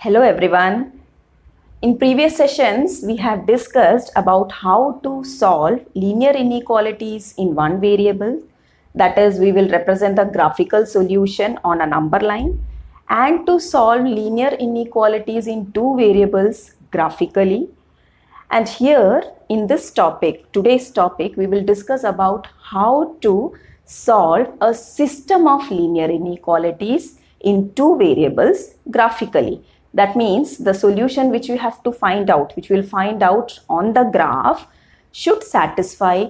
Hello everyone. In previous sessions, we have discussed about how to solve linear inequalities in one variable. That is, we will represent the graphical solution on a number line, and to solve linear inequalities in two variables graphically. And here in this topic, today's topic, we will discuss about how to solve a system of linear inequalities in two variables graphically. That means the solution which we have to find out, which we'll find out on the graph, should satisfy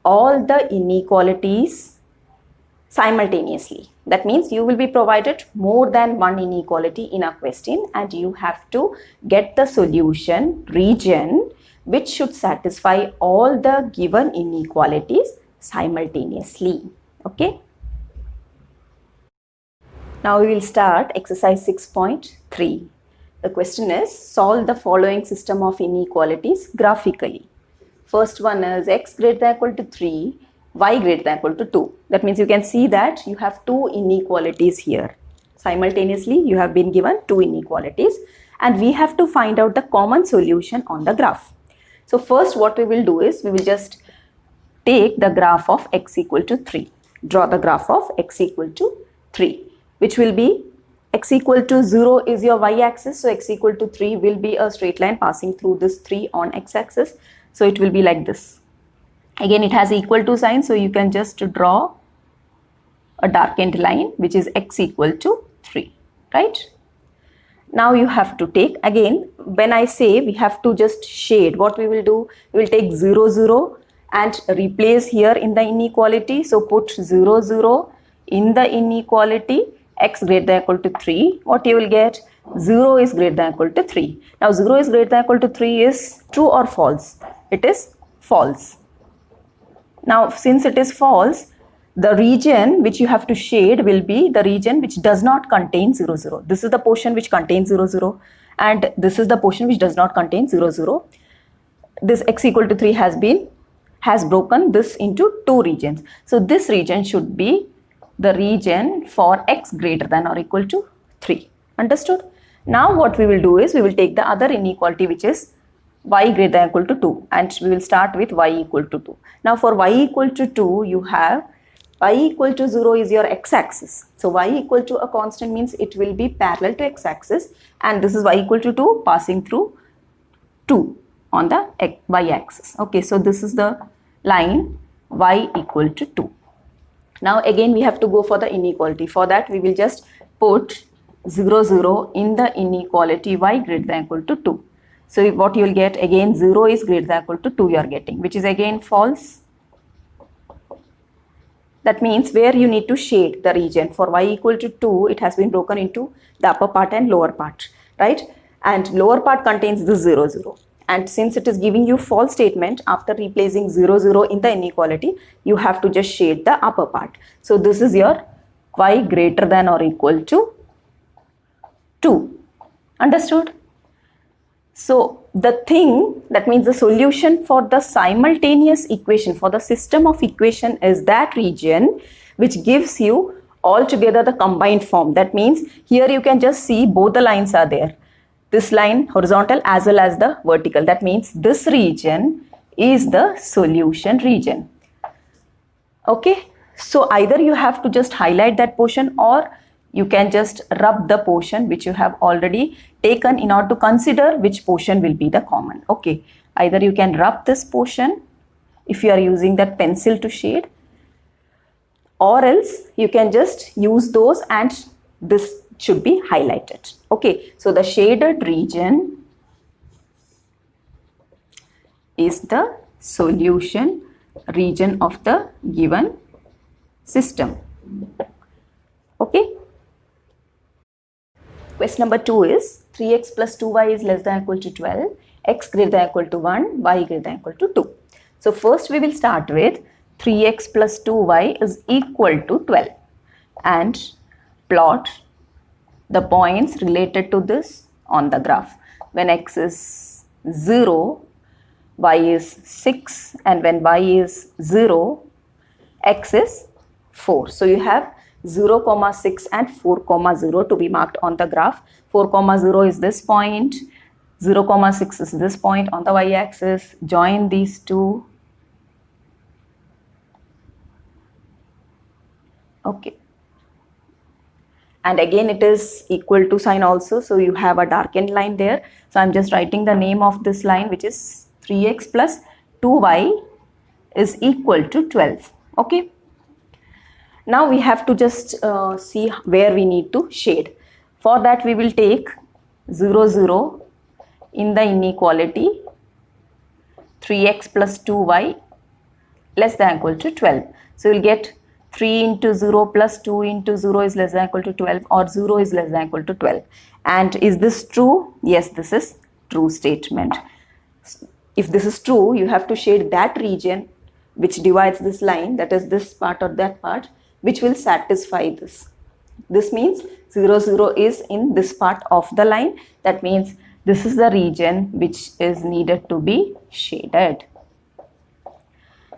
all the inequalities simultaneously. That means you will be provided more than one inequality in a question, and you have to get the solution region which should satisfy all the given inequalities simultaneously. Okay. Now we will start exercise 6.3. The question is, solve the following system of inequalities graphically. First one is x greater than or equal to 3, y greater than or equal to 2. That means you can see that you have two inequalities here. Simultaneously, you have been given two inequalities, and we have to find out the common solution on the graph. So first what we will do is, we will just take the graph of x equal to 3. Draw the graph of x equal to 3, which will be x equal to 0 is your y-axis, so x equal to 3 will be a straight line passing through this 3 on x-axis. So it will be like this. Again, it has equal to sign, so you can just draw a darkened line which is x equal to 3, right? Now you have to take, again, when I say we have to just shade, what we will do, we will take 0, 0 and replace here in the inequality. So put 0, 0 in the inequality, x greater than or equal to 3, what you will get? 0 is greater than or equal to 3. Now 0 is greater than or equal to 3 is true or false? It is false. Now since it is false, the region which you have to shade will be the region which does not contain 0, 0. This is the portion which contains 0, 0, and this is the portion which does not contain 0, 0. This x equal to 3 has broken this into two regions. So this region should be the region for x greater than or equal to 3. Understood? Now what we will do is, we will take the other inequality which is y greater than or equal to 2, and we will start with y equal to 2. Now for y equal to 2, you have y equal to 0 is your x-axis. So y equal to a constant means it will be parallel to x-axis, and this is y equal to 2 passing through 2 on the y-axis. Okay, so this is the line y equal to 2. Now again we have to go for the inequality. For that we will just put 0, 0 in the inequality y greater than or equal to 2. So what you will get, again 0 is greater than or equal to 2 you are getting, which is again false. That means where you need to shade the region. For y equal to 2, it has been broken into the upper part and lower part, right? And lower part contains the 0, 0. And since it is giving you false statement, after replacing 0, 0 in the inequality, you have to just shade the upper part. So this is your y greater than or equal to 2. Understood? So the thing, that means the solution for the simultaneous equation, for the system of equation, is that region which gives you altogether the combined form. That means here you can just see both the lines are there. This line horizontal as well as the vertical. That means this region is the solution region. Okay. So either you have to just highlight that portion, or you can just rub the portion which you have already taken in order to consider which portion will be the common. Okay. Either you can rub this portion if you are using that pencil to shade, or else you can just use those and this should be highlighted. Okay, so the shaded region is the solution region of the given system. Okay. Question number 2 is, 3x plus 2y is less than or equal to 12, x greater than or equal to 1, y greater than or equal to 2. So first we will start with 3x plus 2y is equal to 12 and plot the points related to this on the graph. When x is 0, y is 6, and when y is 0, x is 4. So you have 0, 6 and 4, 0 to be marked on the graph. 4, 0 is this point, 0, 6 is this point on the y-axis. Join these two. Okay. And again it is equal to sign also, so you have a darkened line there. So I'm just writing the name of this line, which is 3x plus 2y is equal to 12. Okay. Now we have to just see where we need to shade. For that we will take 0, 0 in the inequality 3x plus 2y less than or equal to 12. So you'll get 3 into 0 plus 2 into 0 is less than or equal to 12, or 0 is less than or equal to 12. And is this true? Yes, this is true statement. If this is true, you have to shade that region which divides this line, that is this part or that part, which will satisfy this. This means 0, 0 is in this part of the line. That means this is the region which is needed to be shaded.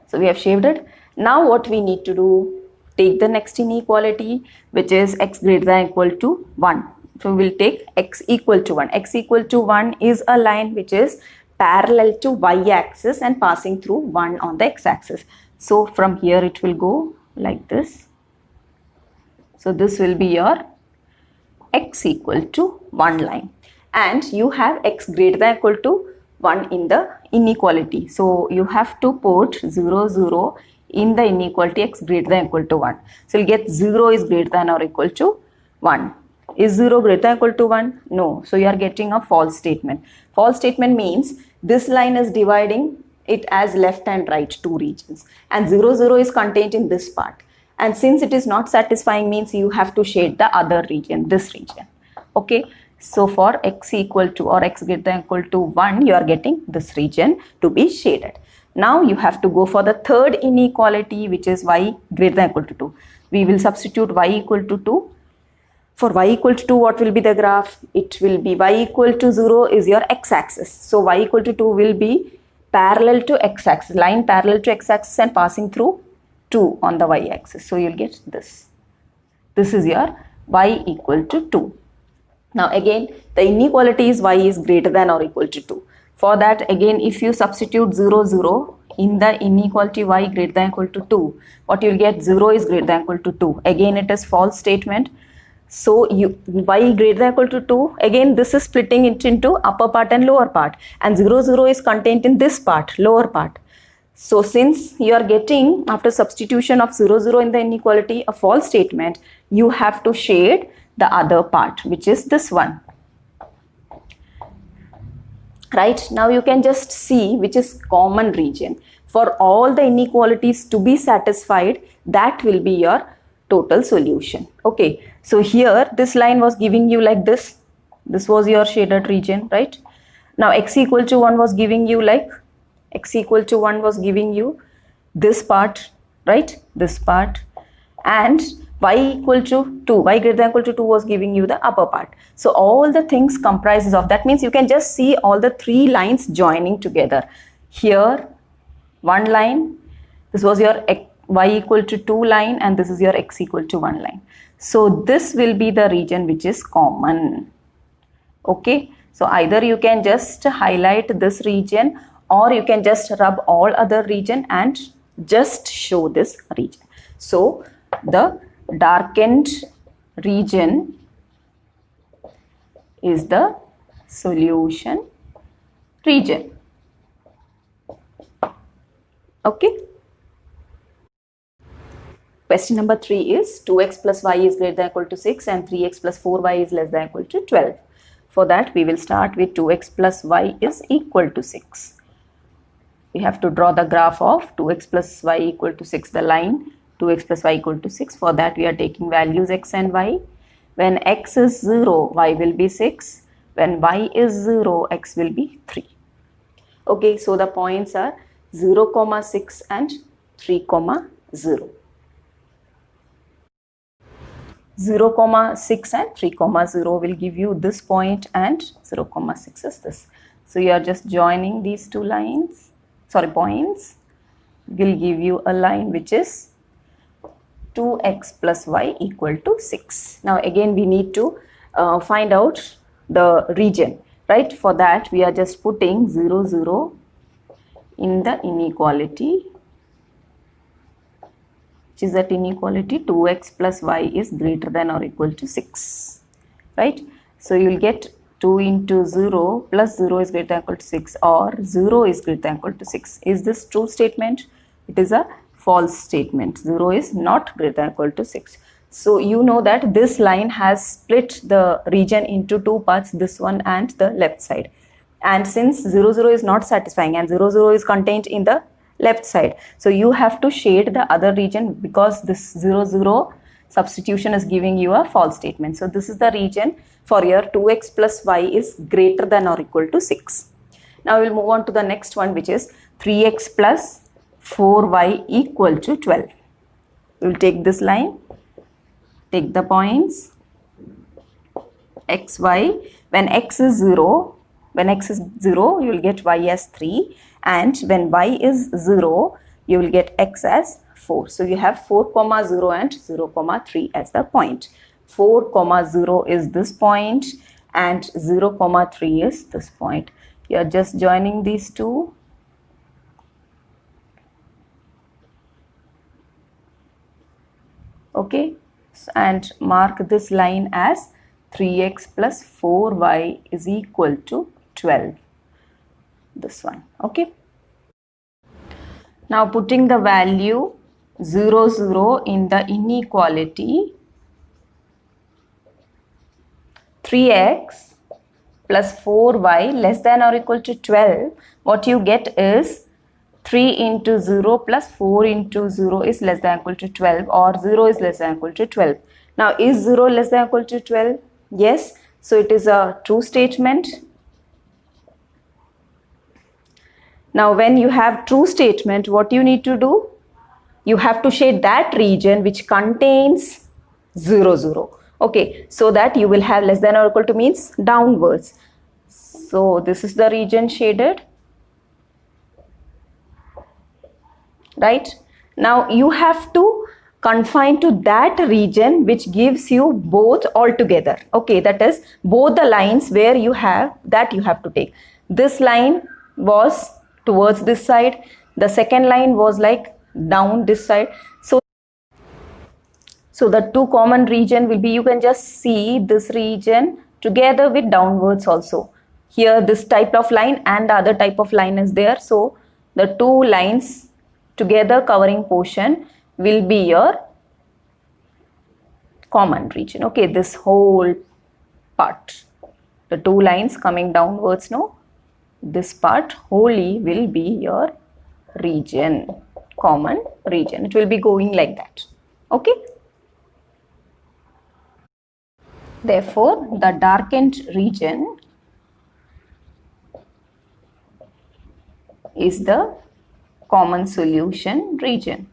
So we have shaded. Now what we need to do? Take the next inequality, which is x greater than or equal to 1. So we will take x equal to 1. X equal to 1 is a line which is parallel to y-axis and passing through 1 on the x-axis. So from here it will go like this. So this will be your x equal to 1 line. And you have x greater than or equal to 1 in the inequality. So you have to put 0, 0 in the inequality x greater than or equal to 1. So you'll get 0 is greater than or equal to 1. Is 0 greater than or equal to 1? No. So you are getting a false statement. False statement means this line is dividing it as left and right, two regions. And 0, 0 is contained in this part. And since it is not satisfying, means you have to shade the other region, this region. Okay. So for x equal to or x greater than or equal to 1, you are getting this region to be shaded. Now you have to go for the third inequality, which is y greater than or equal to 2. We will substitute y equal to 2. For y equal to 2, what will be the graph? It will be y equal to 0 is your x-axis. So y equal to 2 will be parallel to x-axis, line parallel to x-axis and passing through 2 on the y-axis. So you'll get this. This is your y equal to 2. Now again, the inequality is y is greater than or equal to 2. For that, again, if you substitute 0, 0 in the inequality y greater than or equal to 2, what you'll get? 0 is greater than or equal to 2. Again, it is false statement. So y greater than or equal to 2, again this is splitting it into upper part and lower part, and 0, 0 is contained in this part, lower part. So since you are getting, after substitution of 0, 0 in the inequality, a false statement, you have to shade the other part, which is this one. Right, now you can just see which is common region. For all the inequalities to be satisfied, that will be your total solution. Okay, so here this line was giving you like this. This was your shaded region, right? Now x equal to 1 was giving you like, x equal to 1 was giving you this part, right? This part. And y equal to 2, y greater than or equal to 2 was giving you the upper part. So all the things comprises of, that means you can just see all the three lines joining together. Here, one line, this was your y equal to 2 line, and this is your x equal to 1 line. So this will be the region which is common. Okay, so either you can just highlight this region, or you can just rub all other region and just show this region. So the darkened region is the solution region. Okay. Question number 3 is 2x plus y is greater than or equal to 6 and 3x plus 4y is less than or equal to 12. For that, we will start with 2x plus y is equal to 6. We have to draw the graph of 2x plus y equal to 6, the line 2x plus y equal to 6. For that, we are taking values x and y. When x is 0, y will be 6. When y is 0, x will be 3. Okay, so the points are 0, 6 and 3, 0. 0, 6 and 3, 0 will give you this point, and 0, 6 is this. So you are just joining these two lines, points will give you a line which is 2x plus y equal to 6. Now again we need to find out the region, right? For that we are just putting 0, 0 in the inequality, which is that inequality 2x plus y is greater than or equal to 6, right? So you will get 2 into 0 plus 0 is greater than or equal to 6, or 0 is greater than or equal to 6. Is this true statement? It is a false statement. 0 is not greater than or equal to 6. So you know that this line has split the region into two parts, this one and the left side. And since 0, 0 is not satisfying and 0, 0 is contained in the left side, so you have to shade the other region, because this 0, 0 substitution is giving you a false statement. So this is the region for your 2x plus y is greater than or equal to 6. Now we will move on to the next one, which is 3x plus 4y equal to 12. We will take this line, take the points x, y. When x is 0, you will get y as 3, and when y is 0, you will get x as 4. So you have 4, 0 and 0, 3 as the point. 4, 0 is this point and 0, 3 is this point. You are just joining these two. Okay, and mark this line as 3x plus 4y is equal to 12. This one, okay. Now putting the value 0, 0 in the inequality, 3x plus 4y less than or equal to 12, what you get is 3 into 0 plus 4 into 0 is less than or equal to 12, or 0 is less than or equal to 12. Now is 0 less than or equal to 12? Yes, so it is a true statement. Now when you have true statement, what you need to do? You have to shade that region which contains 0, 0. Okay, so that you will have less than or equal to means downwards. So this is the region shaded, right? Now you have to confine to that region which gives you both altogether. Okay, that is both the lines where you have that, you have to take. This line was towards this side, the second line was like down this side. So the two common region will be, you can just see this region together with downwards also. Here this type of line and the other type of line is there. So the two lines together covering portion will be your common region. Okay, this whole part, the two lines coming downwards, no, this part wholly will be your region, common region. It will be going like that. Okay. Therefore, the darkened region is the common solution region.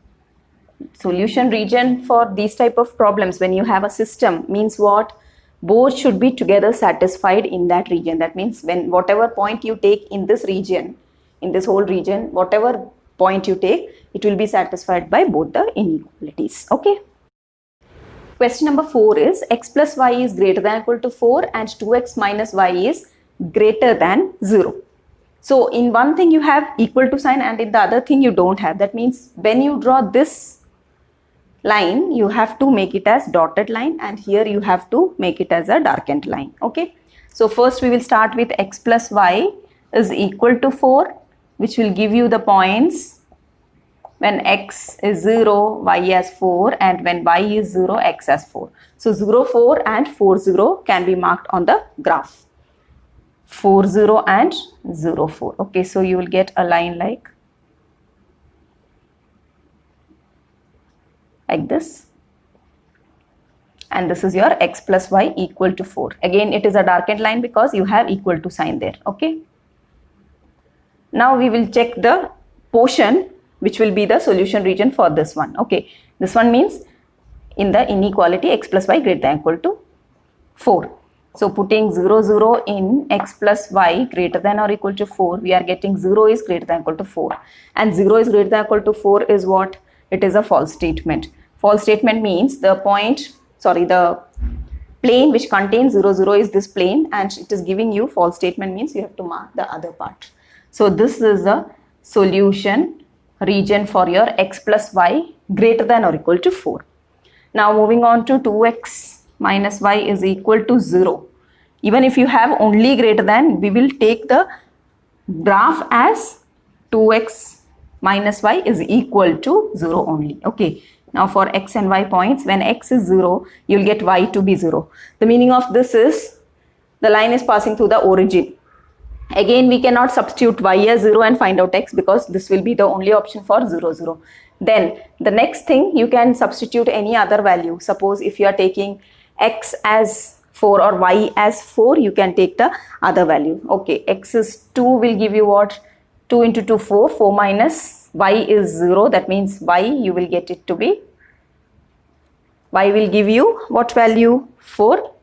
Solution region for these type of problems, when you have a system, means what? Both should be together satisfied in that region. That means when whatever point you take in this region, in this whole region, whatever point you take, it will be satisfied by both the inequalities. Okay. Question number 4 is x plus y is greater than or equal to 4 and 2x minus y is greater than 0. So in one thing you have equal to sign and in the other thing you don't have. That means when you draw this line, you have to make it as dotted line, and here you have to make it as a darkened line. Okay. So first we will start with x plus y is equal to 4, which will give you the points when x is 0, y as 4, and when y is 0, x as 4. So 0, 4 and 4, 0 can be marked on the graph. 4, 0 and 0, 4. Okay, so you will get a line like this. And this is your x plus y equal to 4. Again, it is a darkened line because you have equal to sign there. Okay. Now we will check the portion which will be the solution region for this one. Okay, this one means in the inequality x plus y greater than or equal to 4. So putting 0, 0 in x plus y greater than or equal to 4, we are getting 0 is greater than or equal to 4. And 0 is greater than or equal to 4 is what? It is a false statement. False statement means the plane which contains 0, 0 is this plane, and it is giving you false statement means you have to mark the other part. So this is the solution region for your x plus y greater than or equal to 4. Now moving on to 2x minus y is equal to 0. Even if you have only greater than, we will take the graph as 2x minus y is equal to 0 only. Okay. Now for x and y points, when x is 0, you'll get y to be 0. The meaning of this is the line is passing through the origin. Again, we cannot substitute y as 0 and find out x, because this will be the only option for 0, 0. Then the next thing, you can substitute any other value. Suppose if you are taking x as 4 or y as 4, you can take the other value. Okay, x is 2 will give you what? 2 into 2, 4. 4 minus y is 0. That means y, you will get it to be, y will give you what value? 4.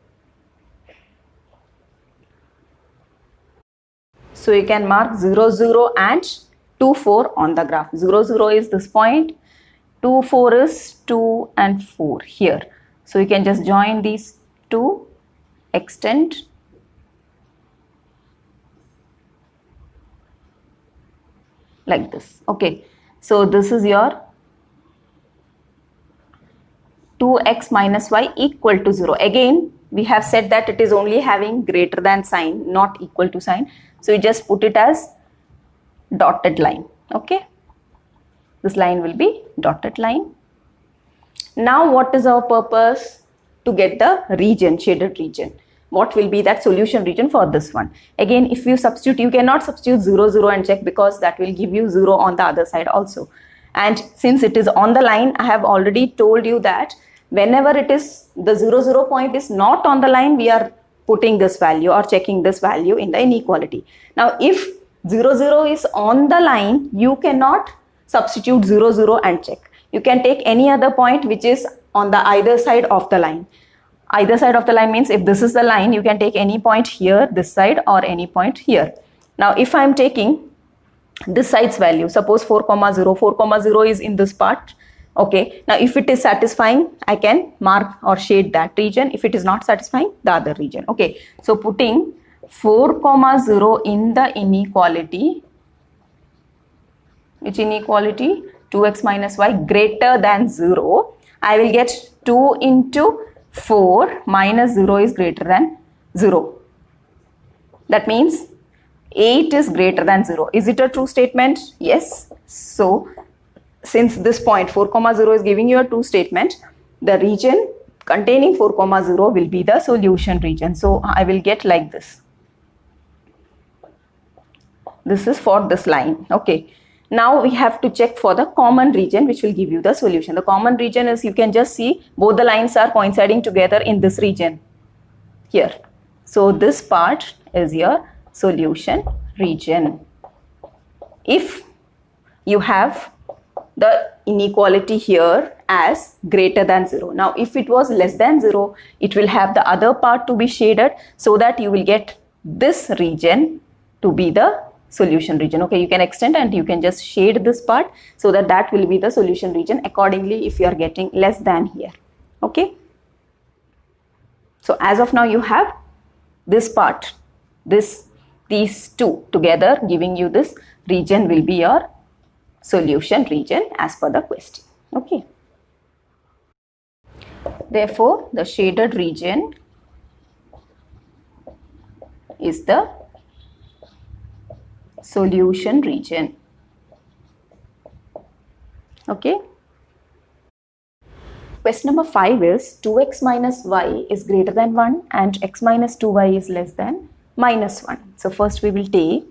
So you can mark 0, 0 and 2, 4 on the graph. 0, 0 is this point, 2, 4 is 2 and 4 here. So you can just join these two, extend. Like this. Okay. So this is your 2x minus y equal to 0. Again, we have said that it is only having greater than sign, not equal to sign. So you just put it as dotted line. Okay. This line will be dotted line. Now what is our purpose? To get the region, shaded region. What will be that solution region for this one? Again, if you substitute, you cannot substitute 0, 0 and check, because that will give you 0 on the other side also. And since it is on the line, I have already told you that whenever it is the 0, 0 point is not on the line, we are putting this value or checking this value in the inequality. Now, if 0, 0 is on the line, you cannot substitute 0, 0 and check. You can take any other point which is on the either side of the line. Either side of the line means if this is the line, you can take any point here, this side, or any point here. Now, if I am taking this side's value, suppose 4, 0, 4, 0 is in this part. Okay. Now, if it is satisfying, I can mark or shade that region. If it is not satisfying, the other region. Okay. So, putting 4, 0 in the inequality. Which inequality? 2x minus y greater than 0. I will get 2 into 4 minus 0 is greater than 0. That means 8 is greater than 0. Is it a true statement? Yes. So, since this point 4, 0 is giving you a true statement, the region containing 4, 0 will be the solution region. So, I will get like this. This is for this line. Okay. Now we have to check for the common region, which will give you the solution. The common region is, you can just see both the lines are coinciding together in this region here. So this part is your solution region. If you have the inequality here as greater than 0. Now if it was less than 0, it will have the other part to be shaded, so that you will get this region to be the solution region. Okay, you can extend and you can just shade this part, so that that will be the solution region accordingly if you are getting less than here. Okay. So as of now, you have this part, these two together giving you this region will be your solution region as per the question. Okay. Therefore, the shaded region is the solution region. Okay. Question number 5 is 2x minus y is greater than 1 and x minus 2y is less than minus 1. So first we will take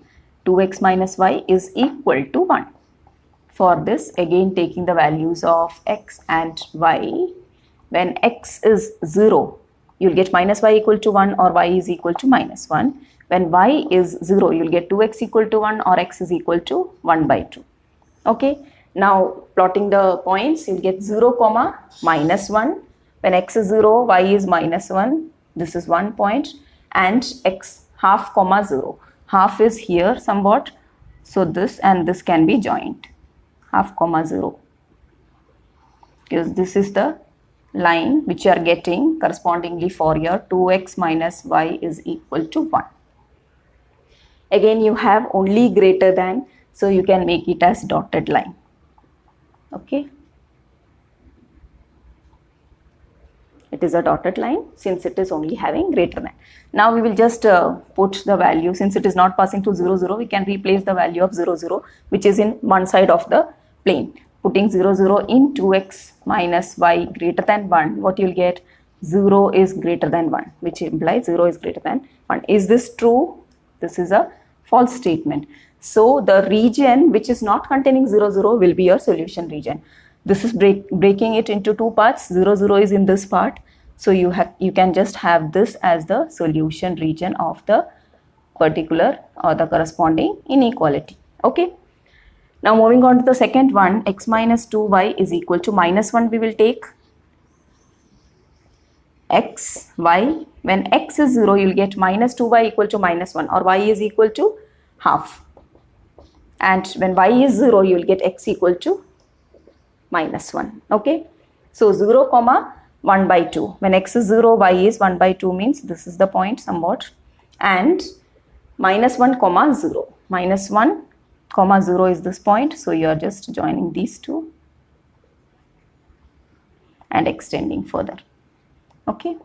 2x minus y is equal to 1. For this, again taking the values of x and y, when x is 0, you'll get minus y equal to 1 or y is equal to minus 1. When y is 0, you'll get 2x equal to 1 or x is equal to 1 by 2. Okay. Now, plotting the points, you'll get 0, minus 1. When x is 0, y is minus 1. This is 1 point. And x half, 0. Half is here somewhat. So, this and this can be joined. Half, 0. because this is the line which you are getting correspondingly for your 2x minus y is equal to 1. Again, you have only greater than, so you can make it as dotted line. Okay. It is a dotted line since it is only having greater than. Now we will just put the value, since it is not passing to 0, 0, we can replace the value of 0, 0, which is in one side of the plane. Putting 0, 0 in 2x minus y greater than 1, what you will get? 0 is greater than 1, which implies 0 is greater than 1. Is this true? This is a false statement. So the region which is not containing 0, 0 will be your solution region. This is breaking it into two parts. 0, 0 is in this part. So you can just have this as the solution region of the particular or the corresponding inequality. Okay. Now moving on to the second one, x minus 2y is equal to minus 1. We will take x, y. When x is 0, you will get minus 2y equal to minus 1, or y is equal to half. And when y is 0, you will get x equal to minus 1. Okay. So 0 comma 1 by 2. When x is 0, y is 1 by 2 means this is the point somewhat. And minus 1 comma 0. Minus 1 comma 0 is this point. So you are just joining these two and extending further. Okay.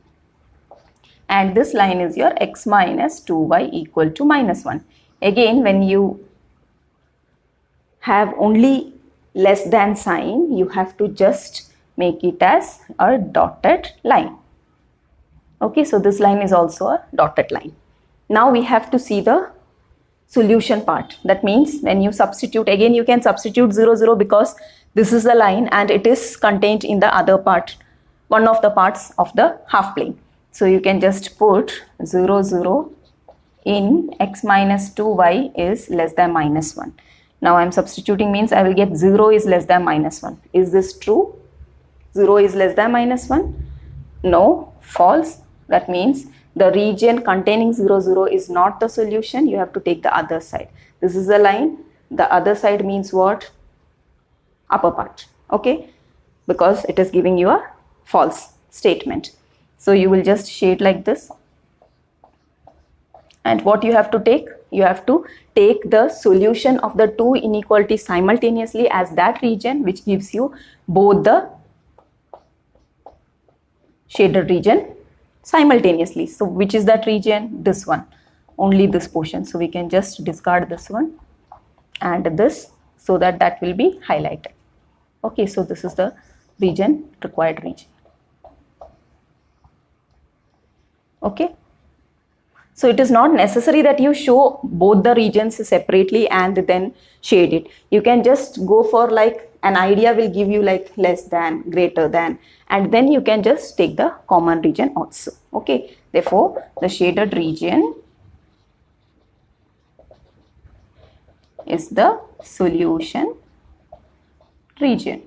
And this line is your x minus 2y equal to minus 1. Again, when you have only less than sign, you have to just make it as a dotted line. Okay, so this line is also a dotted line. Now we have to see the solution part. That means when you substitute, again you can substitute 0, 0 because this is the line and it is contained in the other part, one of the parts of the half plane. So you can just put 0, 0 in x minus 2y is less than minus 1. Now I am substituting means I will get 0 is less than minus 1. Is this true? 0 is less than minus 1? No, false. That means the region containing 0, 0 is not the solution. You have to take the other side. This is the line. The other side means what? Upper part. Okay. Because it is giving you a false statement. So you will just shade like this. And what you have to take? You have to take the solution of the two inequalities simultaneously as that region which gives you both the shaded region simultaneously. So which is that region? This one. Only this portion. So we can just discard this one and this so that that will be highlighted. Okay, so this is the region, required region. Okay. So it is not necessary that you show both the regions separately and then shade it. You can just go for like an idea will give you like less than, greater than, and then you can just take the common region also. Okay. Therefore, the shaded region is the solution region.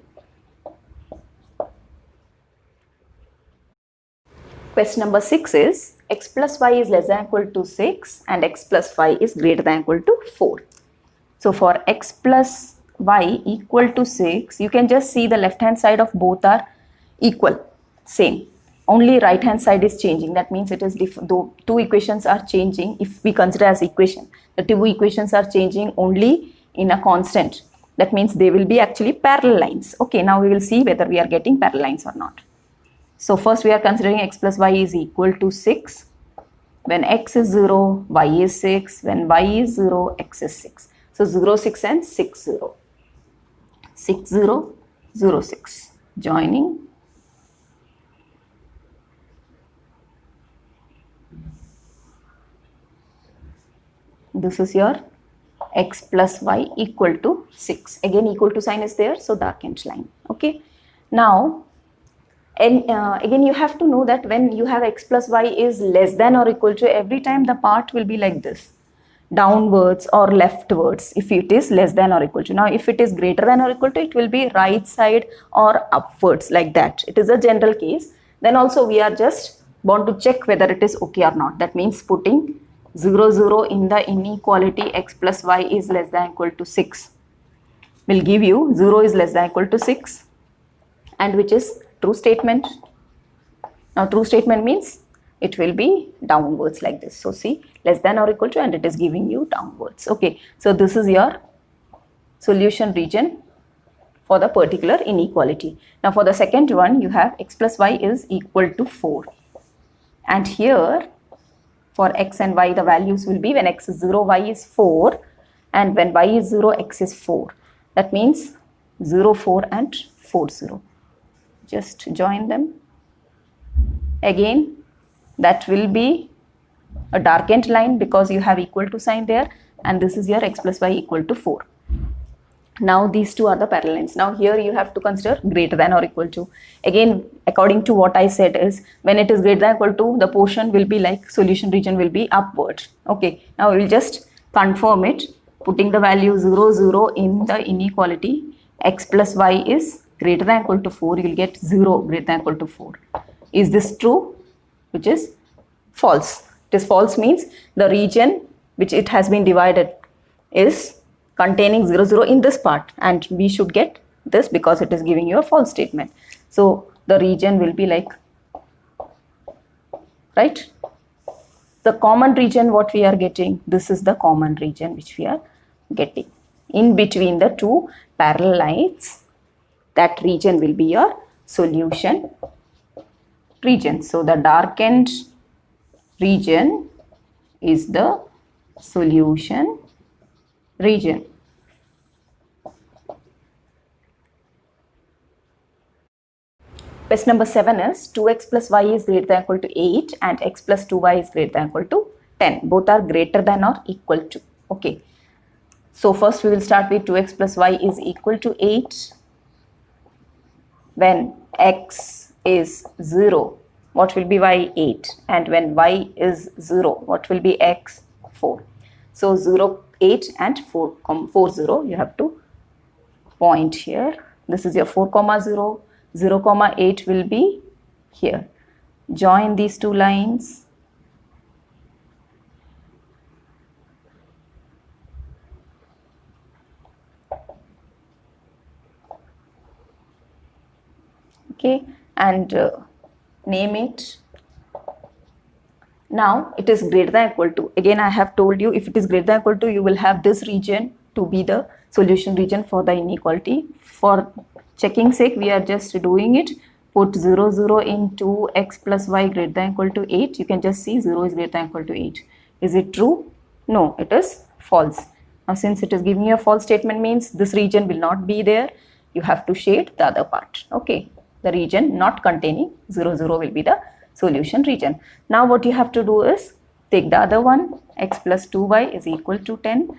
Question number 6 is x plus y is less than or equal to 6 and x plus y is greater than or equal to 4. So for x plus y equal to 6, you can just see the left hand side of both are equal, same. Only right hand side is changing. That means it is though two equations are changing. If we consider as equation, the two equations are changing only in a constant. That means they will be actually parallel lines. Okay, now we will see whether we are getting parallel lines or not. So first we are considering x plus y is equal to 6. When x is 0, y is 6. When y is 0, x is 6. So 0, 6 and 6, 0. 6, 0, 0, 6. Joining. This is your x plus y equal to 6. Again equal to sign is there, so darkened line. Okay. Now, and again you have to know that when you have x plus y is less than or equal to, every time the part will be like this, downwards or leftwards if it is less than or equal to. Now if it is greater than or equal to, it will be right side or upwards like that. It is a general case. Then also we are just want to check whether it is okay or not. That means putting 0, 0 in the inequality x plus y is less than or equal to 6 will give you 0 is less than or equal to 6. and which is true statement. Now true statement means it will be downwards like this. So see, less than or equal to, and it is giving you downwards. Okay, so this is your solution region for the particular inequality. Now for the second one, you have x plus y is equal to 4. And here for x and y, the values will be when x is 0, y is 4. And when y is 0, x is 4. That means 0, 4 and 4, 0. Just join them. Again, that will be a darkened line because you have equal to sign there. And this is your x plus y equal to 4. Now these two are the parallel lines. Now here you have to consider greater than or equal to. Again, according to what I said is, when it is greater than or equal to, the portion will be like solution region will be upward. Okay, now we will just confirm it, putting the value 0, 0 in the inequality. X plus y is greater than or equal to 4. You will get 0 greater than or equal to 4. Is this true? Which is false. It is false means the region which it has been divided is containing 0, 0 in this part, and we should get this because it is giving you a false statement. So the region will be like, right? The common region what we are getting, this is the common region which we are getting. In between the two parallel lines, that region will be your solution region. So the darkened region is the solution region. Question number 7 is 2x plus y is greater than or equal to 8 and x plus 2y is greater than or equal to 10. Both are greater than or equal to. Okay. So first we will start with 2x plus y is equal to 8. When x is 0, what will be y? 8. And when y is 0, what will be x? 4. So 0, 8 and 4, 4, 0. You have to point here. This is your 4, 0. 0, 8 will be here. Join these two lines. Okay, and name it. Now it is greater than or equal to. Again, I have told you, if it is greater than or equal to, you will have this region to be the solution region for the inequality. For checking sake, we are just doing it. Put 0, 0 into x plus y greater than or equal to 8. You can just see 0 is greater than or equal to 8. Is it true? No, it is false. Now since it is giving you a false statement means this region will not be there. You have to shade the other part. Okay, the region not containing 0, 0 will be the solution region. Now what you have to do is take the other one. X plus 2y is equal to 10.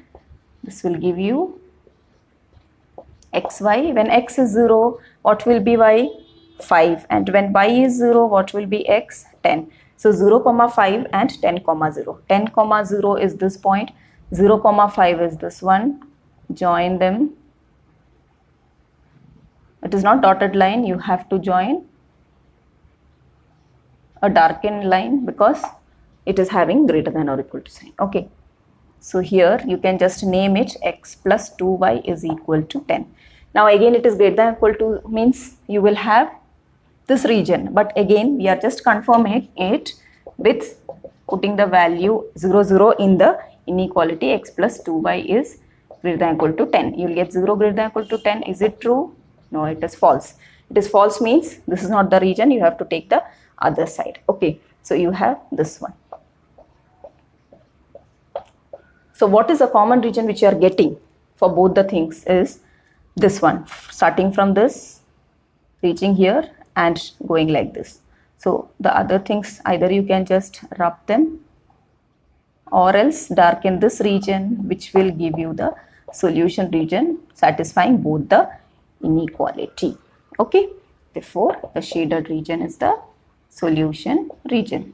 This will give you xy. When x is 0, what will be y? 5. And when y is 0, what will be x? 10. So 0, 5 and 10, 0. 10, 0 is this point. 0, 5 is this one. Join them. It is not dotted line. You have to join a darkened line because it is having greater than or equal to sign. Okay. So here you can just name it x plus 2y is equal to 10. Now again it is greater than or equal to means you will have this region. But again we are just confirming it with putting the value 0, 0 in the inequality. X plus 2y is greater than or equal to 10. You will get 0 greater than or equal to 10. Is it true? No, it is false. It is false means this is not the region. You have to take the other side. Okay. So you have this one. So what is the common region which you are getting for both the things is this one, starting from this, reaching here and going like this. So the other things, either you can just rub them or else darken this region, which will give you the solution region satisfying both the inequality. Okay, therefore the shaded region is the solution region.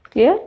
Clear?